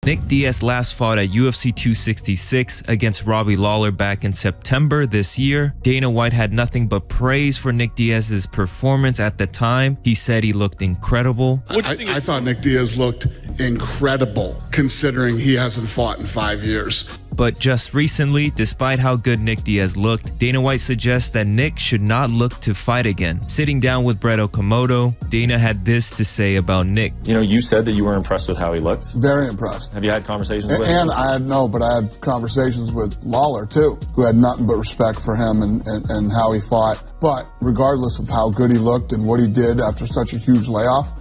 Nick Diaz last fought at UFC 266 against Robbie Lawler back in September this year. Dana White had nothing but praise for Nick Diaz's performance at the time. He said he looked incredible. I thought Nick Diaz looked incredible considering he hasn't fought in 5 years. But just recently, despite how good Nick Diaz looked, Dana White suggests that Nick should not look to fight again. Sitting down with Brett Okamoto, Dana had this to say about Nick. You know, you said that you were impressed with how he looked. Very impressed. Have you had conversations with him? And I had conversations with Lawler too, who had nothing but respect for him and how he fought. But regardless of how good he looked and what he did after such a huge layoff,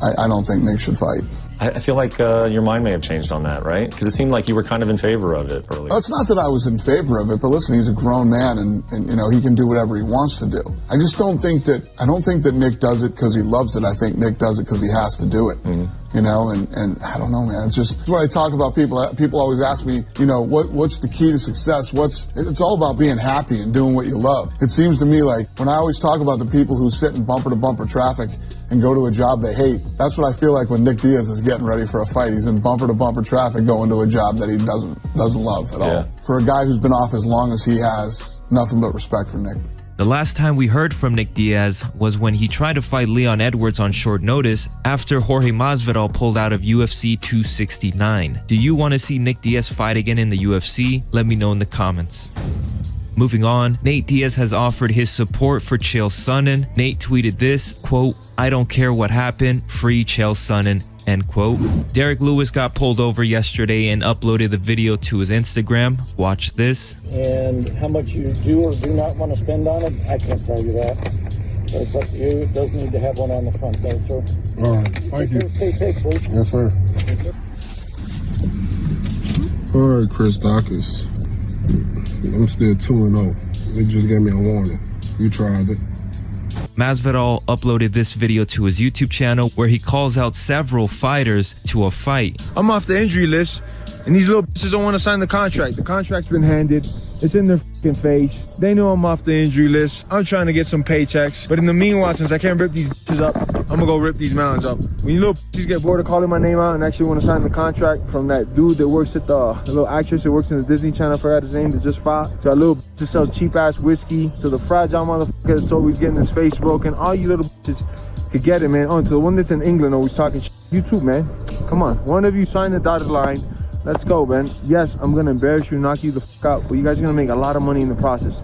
I don't think Nick should fight. I feel like your mind may have changed on that, right? Because it seemed like you were kind of in favor of it earlier. It's not that I was in favor of it, but listen, he's a grown man and you know, he can do whatever he wants to do. I don't think that Nick does it because he loves it. I think Nick does it because he has to do it. Mm-hmm. You know, and I don't know, man. It's just when I talk about people always ask me, you know, what's the key to success? It's all about being happy and doing what you love. It seems to me like when I always talk about the people who sit in bumper to bumper traffic and go to a job they hate, that's what I feel like when Nick Diaz is getting ready for a fight. He's in bumper to bumper traffic going to a job that he doesn't love at all. For a guy who's been off as long as he has, nothing but respect for Nick. The last time we heard from Nick Diaz was when he tried to fight Leon Edwards on short notice after Jorge Masvidal pulled out of UFC 269. Do you want to see Nick Diaz fight again in the UFC? Let me know in the comments. Moving on, Nate Diaz has offered his support for Chael Sonnen. Nate tweeted this, quote, "I don't care what happened, free Chael Sonnen," end quote. Derek Lewis got pulled over yesterday and uploaded the video to his Instagram. Watch this. And how much you do or do not want to spend on it, I can't tell you that. But it's up to you. It does need to have one on the front though, sir. All right, thank you. Stay safe, please. Yes, sir. All right, Chris Dawkins. I'm still 2-0. They just gave me a warning. You tried it. Masvidal uploaded this video to his YouTube channel where he calls out several fighters to a fight. I'm off the injury list, and these little bitches don't want to sign the contract. The contract's been handed. It's in their fucking face. They know I'm off the injury list. I'm trying to get some paychecks. But in the meanwhile, since I can't rip these bitches up, I'm gonna go rip these mountains up. When you little bitches get bored of calling my name out and actually want to sign the contract from that dude that works at the little actress that works in the Disney Channel, I forgot his name, that just fought. To that little bitch that sells cheap ass whiskey. To the fragile motherfucker that's always getting his face broken. All you little bitches could get it, man. Oh, to the one that's in England always talking shit. You too, man. Come on. One of you sign the dotted line. Let's go, man. Yes, I'm going to embarrass you, knock you the fuck out, but you guys are going to make a lot of money in the process.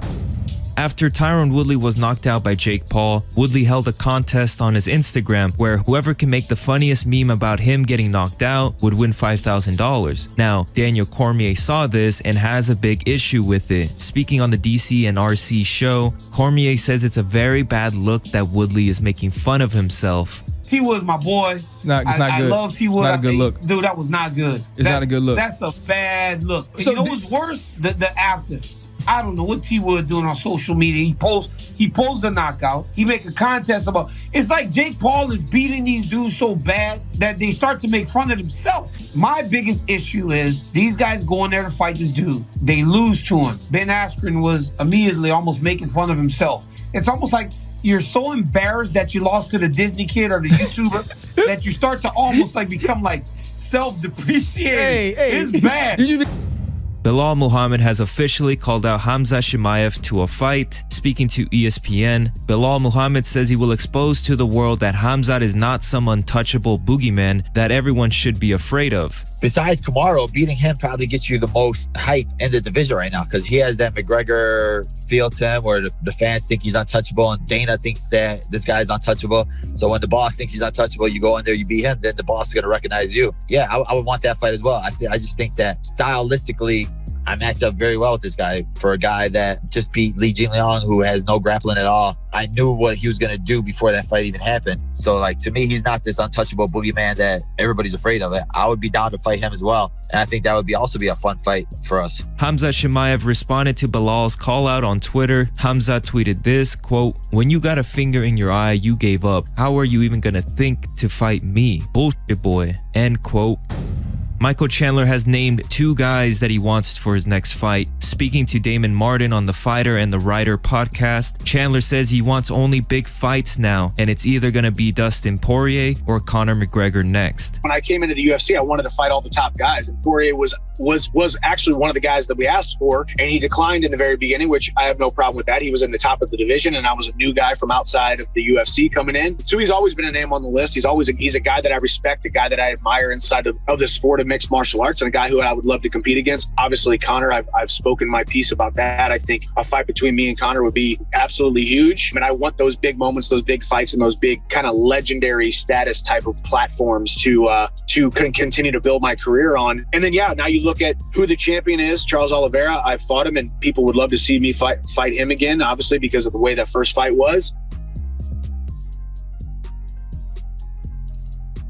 After Tyron Woodley was knocked out by Jake Paul, Woodley held a contest on his Instagram where whoever can make the funniest meme about him getting knocked out would win $5,000. Now, Daniel Cormier saw this and has a big issue with it. Speaking on the DC and RC show, Cormier says it's a very bad look that Woodley is making fun of himself. T Wood's my boy. It's not good. I love T Wood. Not a good look. Dude, that was not good. It's not a good look. That's a bad look. So you know what's worse? The after. I don't know what T Wood doing on social media. He posts a knockout. He make a contest about. It's like Jake Paul is beating these dudes so bad that they start to make fun of themselves. My biggest issue is these guys go in there to fight this dude. They lose to him. Ben Askren was immediately almost making fun of himself. It's almost like you're so embarrassed that you lost to the Disney kid or the YouTuber that you start to almost like become like self-depreciating. It's bad. Belal Muhammad has officially called out Khamzat Chimaev to a fight. Speaking to ESPN, Belal Muhammad says he will expose to the world that Khamzat is not some untouchable boogeyman that everyone should be afraid of. Besides Kamaru, beating him probably gets you the most hype in the division right now because he has that McGregor feel to him where the fans think he's untouchable and Dana thinks that this guy's untouchable. So when the boss thinks he's untouchable, you go in there, you beat him, then the boss is going to recognize you. Yeah, I would want that fight as well. I just think that stylistically, I match up very well with this guy. For a guy that just beat Li Jingliang, who has no grappling at all, I knew what he was going to do before that fight even happened. So, like, to me, he's not this untouchable boogeyman that everybody's afraid of. I would be down to fight him as well. And I think that would also be a fun fight for us. Khamzat Chimaev responded to Belal's call out on Twitter. Khamzat tweeted this, quote, "When you got a finger in your eye, you gave up. How are you even going to think to fight me? Bullshit boy," end quote. Michael Chandler has named 2 guys that he wants for his next fight. Speaking to Damon Martin on the Fighter and the Writer podcast, Chandler says he wants only big fights now, and it's either going to be Dustin Poirier or Conor McGregor next. When I came into the UFC, I wanted to fight all the top guys, and Poirier was actually one of the guys that we asked for, and he declined in the very beginning, which I have no problem with that. He was in the top of the division, and I was a new guy from outside of the UFC coming in. So he's always been a name on the list. He's a guy that I respect, a guy that I admire inside of the sport of mixed martial arts, and a guy who I would love to compete against. Obviously, Conor, I've spoken my piece about that. I think a fight between me and Conor would be absolutely huge. I mean, I want those big moments, those big fights, and those big kind of legendary status type of platforms to continue to build my career on. And then, now you look at who the champion is, Charles Oliveira. I've fought him, and people would love to see me fight him again, obviously, because of the way that first fight was.